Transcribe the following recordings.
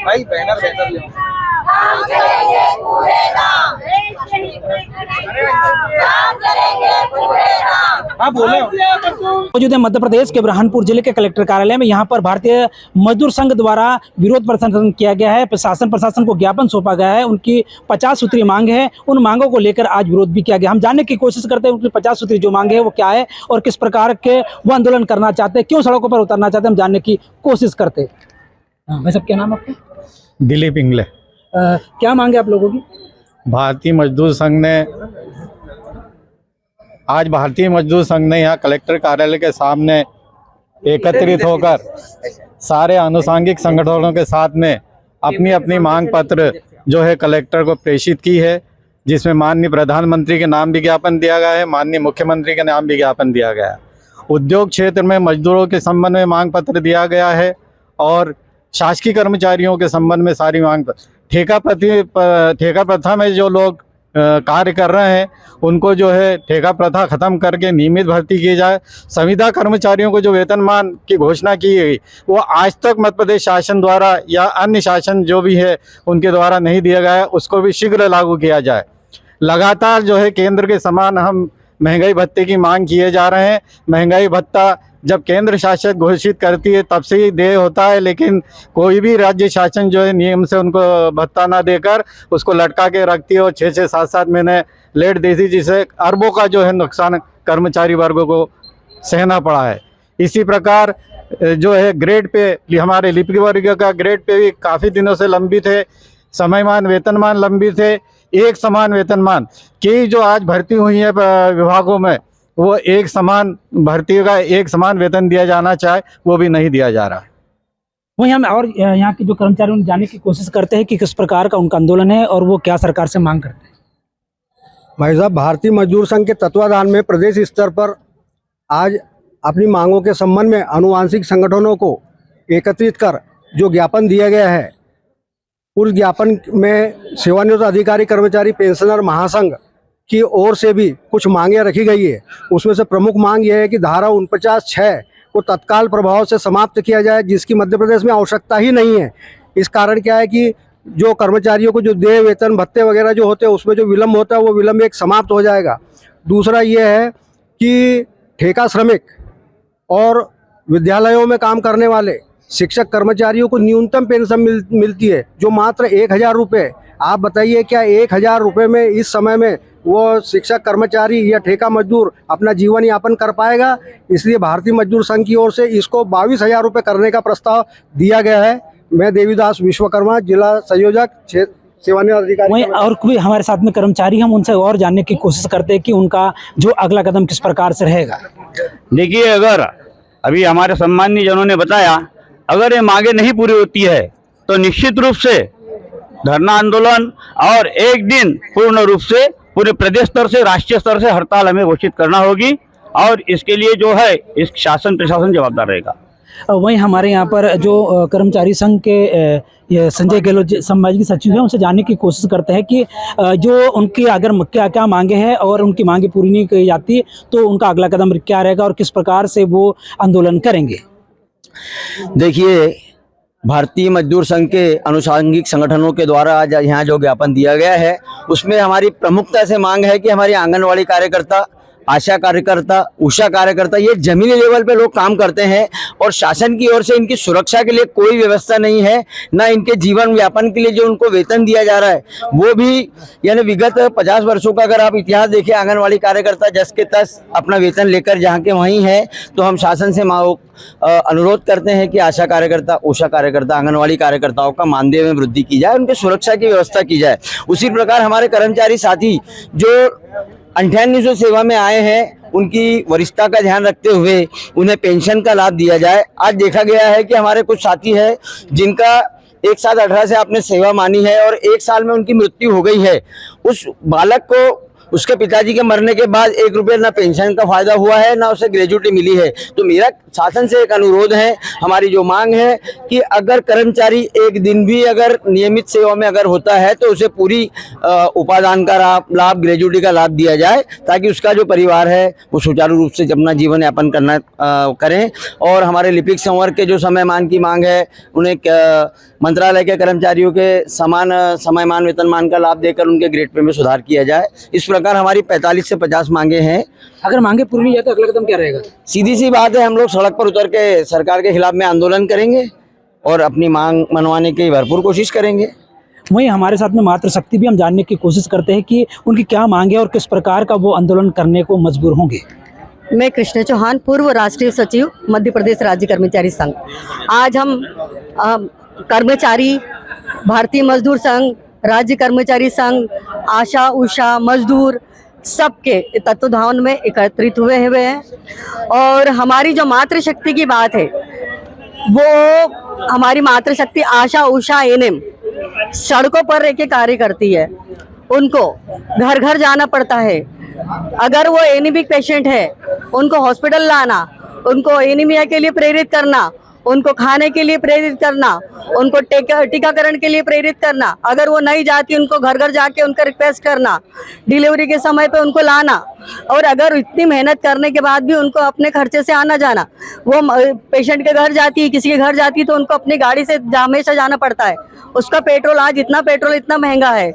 भाई banner banner ले काम करेंगे पूरे काम, काम करेंगे पूरे काम। हाँ बोले। मौजूद है मध्य प्रदेश के बुरहानपुर जिले के कलेक्टर कार्यालय में। यहाँ पर भारतीय मजदूर संघ द्वारा विरोध प्रदर्शन किया गया है। प्रशासन को ज्ञापन सौंपा गया है। उनकी 50 सूत्री मांग है। उन मांगों को लेकर आज विरोध भी किया गया। हम जानने की कोशिश करते हैं उनकी 50 सूत्री जो मांग है वो क्या है और किस प्रकार के वो आंदोलन करना चाहते हैं, क्यों सड़कों पर उतरना चाहते हैं, हम जानने की कोशिश करते हैं। भाई साहब क्या नाम आपका? दिलीप इंगले। क्या मांग है आप लोगों की? भारतीय मजदूर संघ ने यहाँ कलेक्टर कार्यालय के सामने एकत्रित होकर सारे आनुषंगिक संगठनों के साथ में अपनी अपनी मांग पत्र जो है कलेक्टर को प्रेषित की है, जिसमें माननीय प्रधानमंत्री के नाम भी ज्ञापन दिया गया है, माननीय मुख्यमंत्री के नाम भी ज्ञापन दिया गया है। उद्योग क्षेत्र में मजदूरों के संबंध में मांग पत्र दिया गया है और शासकीय कर्मचारियों के संबंध में सारी मांग ठेका प्रथा में जो लोग कार्य कर रहे हैं उनको जो है ठेका प्रथा खत्म करके नियमित भर्ती की जाए। संविदा कर्मचारियों को जो वेतनमान की घोषणा की गई वो आज तक मध्य प्रदेश शासन द्वारा या अन्य शासन जो भी है उनके द्वारा नहीं दिया गया है, उसको भी शीघ्र लागू किया जाए। लगातार जो है केंद्र के समान हम महंगाई भत्ते की मांग किए जा रहे हैं। महंगाई भत्ता जब केंद्र शासन घोषित करती है तब से ही देय होता है, लेकिन कोई भी राज्य शासन जो है नियम से उनको भत्ता ना देकर उसको लटका के रखती है और 6-6, 7-7 महीने लेट देती, जिससे अरबों का जो है नुकसान कर्मचारी वर्गों को सहना पड़ा है। इसी प्रकार जो है ग्रेड पे हमारे लिपिक वर्ग का ग्रेड पे भी काफ़ी दिनों से लंबित है। समयमान वेतनमान लंबित है। एक समान वेतनमान की जो आज भर्ती हुई है विभागों में वो एक समान भर्ती का एक समान वेतन दिया जाना चाहे वो भी नहीं दिया जा रहा है। वहीं हम और यहाँ के जो कर्मचारी उन्हें जानने की कोशिश करते हैं कि किस प्रकार का उनका आंदोलन है और वो क्या सरकार से मांग करते हैं। भाई साहब, भारतीय मजदूर संघ के तत्वाधान में प्रदेश स्तर पर आज अपनी मांगों के संबंध में आनुवांशिक संगठनों को एकत्रित कर जो ज्ञापन दिया गया है, उस ज्ञापन में सेवानिवृत्त अधिकारी कर्मचारी पेंशनर महासंघ की ओर से भी कुछ मांगें रखी गई है। उसमें से प्रमुख मांग यह है कि धारा 49(6) को तत्काल प्रभाव से समाप्त किया जाए, जिसकी मध्य प्रदेश में आवश्यकता ही नहीं है। इस कारण क्या है कि जो कर्मचारियों को जो देय वेतन भत्ते वगैरह जो होते हैं उसमें जो विलम्ब होता है वो विलम्ब एक समाप्त हो जाएगा। दूसरा ये है कि ठेका श्रमिक और विद्यालयों में काम करने वाले शिक्षक कर्मचारियों को न्यूनतम पेंशन मिलती है जो मात्र 1000 रुपये। आप बताइए क्या 1000 रुपये में इस समय में वो शिक्षक कर्मचारी या ठेका मजदूर अपना जीवन यापन कर पाएगा? इसलिए भारतीय मजदूर संघ की ओर से इसको 22,000 रुपये करने का प्रस्ताव दिया गया है। मैं देवीदास विश्वकर्मा, जिला संयोजक सेवानिवृत्त अधिकारी। वहीं और कोई हमारे साथ में कर्मचारी, हम उनसे और जानने की कोशिश करते हैं कि उनका जो अगला कदम किस प्रकार से रहेगा। देखिए, अगर अभी हमारे सम्माननीय जनों ने बताया, अगर ये मांगे नहीं पूरी होती है तो निश्चित रूप से धरना आंदोलन और एक दिन पूर्ण रूप से पूरे प्रदेश स्तर से राष्ट्रीय स्तर से हड़ताल हमें घोषित करना होगी और इसके लिए जो है इस शासन प्रशासन जवाबदार रहेगा। वहीं हमारे यहाँ पर जो कर्मचारी संघ के ये संजय गहलोत संभाजी सचिव हैं, उनसे जानने की कोशिश करते हैं कि जो उनकी अगर क्या मांगे हैं और उनकी मांगे पूरी नहीं की जाती तो उनका अगला कदम क्या रहेगा और किस प्रकार से वो आंदोलन करेंगे। देखिए, भारतीय मजदूर संघ के आनुषंगिक संगठनों के द्वारा आज यहाँ जो ज्ञापन दिया गया है उसमें हमारी प्रमुखता से मांग है कि हमारी आंगनवाड़ी कार्यकर्ता, आशा कार्यकर्ता, उषा कार्यकर्ता, ये जमीनी लेवल पे लोग काम करते हैं और शासन की ओर से इनकी सुरक्षा के लिए कोई व्यवस्था नहीं है, ना इनके जीवन यापन के लिए जो उनको वेतन दिया जा रहा है वो भी, यानी विगत 50 वर्षों का अगर आप इतिहास देखिए, आंगनवाड़ी कार्यकर्ता जस के तस अपना वेतन लेकर जहाँ के वहीं है। तो हम शासन से अनुरोध करते हैं कि आशा कार्यकर्ता, उषा कार्यकर्ता, आंगनवाड़ी कार्यकर्ताओं का मानदेय में वृद्धि की जाए, उनकी सुरक्षा की व्यवस्था की जाए। उसी प्रकार हमारे कर्मचारी साथी जो 98 सेवा में आए हैं उनकी वरिष्ठता का ध्यान रखते हुए उन्हें पेंशन का लाभ दिया जाए। आज देखा गया है कि हमारे कुछ साथी हैं जिनका 1 साल 18 से आपने सेवा मानी है और 1 साल में उनकी मृत्यु हो गई है। उस बालक को उसके पिताजी के मरने के बाद 1 रुपये ना पेंशन का फायदा हुआ है, ना उसे ग्रेजुटी मिली है। तो मेरा शासन से एक अनुरोध है, हमारी जो मांग है कि अगर कर्मचारी एक दिन भी अगर नियमित सेवा में अगर होता है तो उसे पूरी उपादान का लाभ, ग्रेजुटी का लाभ दिया जाए, ताकि उसका जो परिवार है वो सुचारू रूप से अपना जीवन यापन करना करें। और हमारे लिपिक संवर्ग के जो समयमान की मांग है उन्हें मंत्रालय के कर्मचारियों के समान समयमान वेतनमान का लाभ देकर उनके ग्रेड पे में सुधार किया जाए। इस प्रकार हमारी 45 से 50 मांगे हैं। अगर मांगे पूरी नहीं है तो अगला कदम क्या रहेगा? सीधी सी बात है, हम लोग सड़क पर उतर के सरकार के खिलाफ में आंदोलन करेंगे और अपनी मांग मनवाने की भरपूर कोशिश करेंगे। वहीं हमारे साथ में मातृशक्ति भी हम जानने की कोशिश करते हैं कि उनकी क्या मांग है और किस प्रकार का वो आंदोलन करने को मजबूर होंगे। मैं कृष्ण चौहान, पूर्व राष्ट्रीय सचिव मध्य प्रदेश राज्य कर्मचारी संघ। आज हम कर्मचारी, भारतीय मजदूर संघ, राज्य कर्मचारी संघ, आशा उषा मजदूर सबके तत्वाधान में एकत्रित हुए हैं और हमारी जो मातृशक्ति की बात है वो हमारी मातृशक्ति आशा उषा एनएम सड़कों पर रह के कार्य करती है। उनको घर घर जाना पड़ता है। अगर वो एनीमिक पेशेंट है उनको हॉस्पिटल लाना, उनको एनीमिया के लिए प्रेरित करना, उनको खाने के लिए प्रेरित करना, उनको टीकाकरण के लिए प्रेरित करना। अगर वो नहीं जाती उनको घर घर जाके उनका रिक्वेस्ट करना, डिलीवरी के समय पे उनको लाना और अगर इतनी मेहनत करने के बाद भी उनको अपने खर्चे से आना जाना, वो पेशेंट के घर जाती है, किसी के घर जाती है तो उनको अपनी गाड़ी से हमेशा जाना पड़ता है। उसका पेट्रोल, आज पेट्रोल इतना महंगा है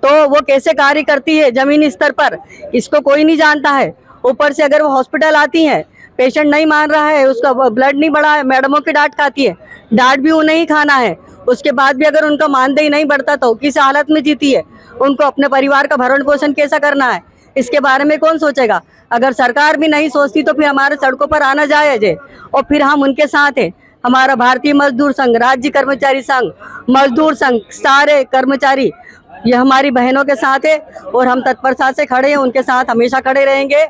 तो वो कैसे कार्य करती है जमीनी स्तर पर, इसको कोई नहीं जानता है। ऊपर से अगर वो हॉस्पिटल आती हैं, पेशेंट नहीं मान रहा है, उसका ब्लड नहीं बढ़ा है, मैडमों की डांट खाती है, डांट भी उन्हें ही खाना है। उसके बाद भी अगर उनका मानदेय नहीं बढ़ता तो किस हालत में जीती है, उनको अपने परिवार का भरण पोषण कैसा करना है, इसके बारे में कौन सोचेगा। अगर सरकार भी नहीं सोचती तो फिर हमारे सड़कों पर आना जायज है और फिर हम उनके साथ हैं। हमारा भारतीय मजदूर संघ, राज्य कर्मचारी संघ, मजदूर संघ, सारे कर्मचारी ये हमारी बहनों के साथ है और हम तत्परता से खड़े हैं, उनके साथ हमेशा खड़े रहेंगे।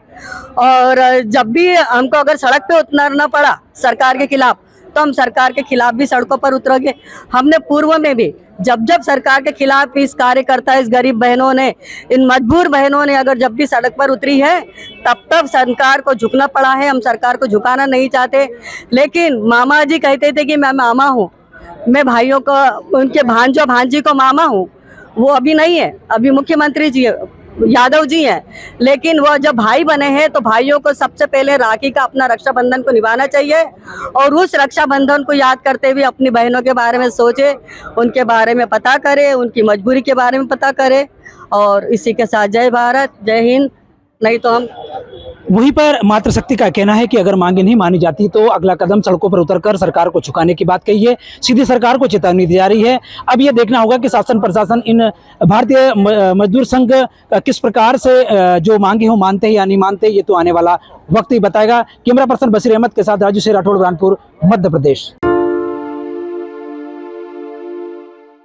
और जब भी हमको अगर सड़क पे उतरना पड़ा सरकार के खिलाफ तो हम सरकार के खिलाफ भी सड़कों पर उतरेंगे। हमने पूर्व में भी जब सरकार के खिलाफ इस कार्यकर्ता, इस गरीब बहनों ने, इन मजबूर बहनों ने अगर जब भी सड़क पर उतरी है तब सरकार को झुकना पड़ा है। हम सरकार को झुकाना नहीं चाहते, लेकिन मामा जी कहते थे कि मैं मामा हूँ, मैं भाइयों को, उनके भांजो भांजी को मामा हूँ। वो अभी नहीं है, अभी मुख्यमंत्री जी यादव जी हैं, लेकिन वो जब भाई बने हैं तो भाइयों को सबसे पहले राखी का अपना रक्षाबंधन को निभाना चाहिए और उस रक्षाबंधन को याद करते हुए अपनी बहनों के बारे में सोचे, उनके बारे में पता करे, उनकी मजबूरी के बारे में पता करे। और इसी के साथ जय भारत, जय हिंद। नहीं तो हम वहीं पर मातृशक्ति का कहना है कि अगर मांगे नहीं मानी जाती तो अगला कदम सड़कों पर उतरकर सरकार को झुकाने की बात कही है। सीधी सरकार को चेतावनी दी जा रही है। अब ये देखना होगा कि शासन प्रशासन इन भारतीय मजदूर संघ किस प्रकार से जो मांगे हो मानते हैं या नहीं मानते, ये तो आने वाला वक्त ही बताएगा। कैमरा पर्सन बशीर अहमद के साथ राजू से राठौड़, बुरहानपुर, मध्य प्रदेश।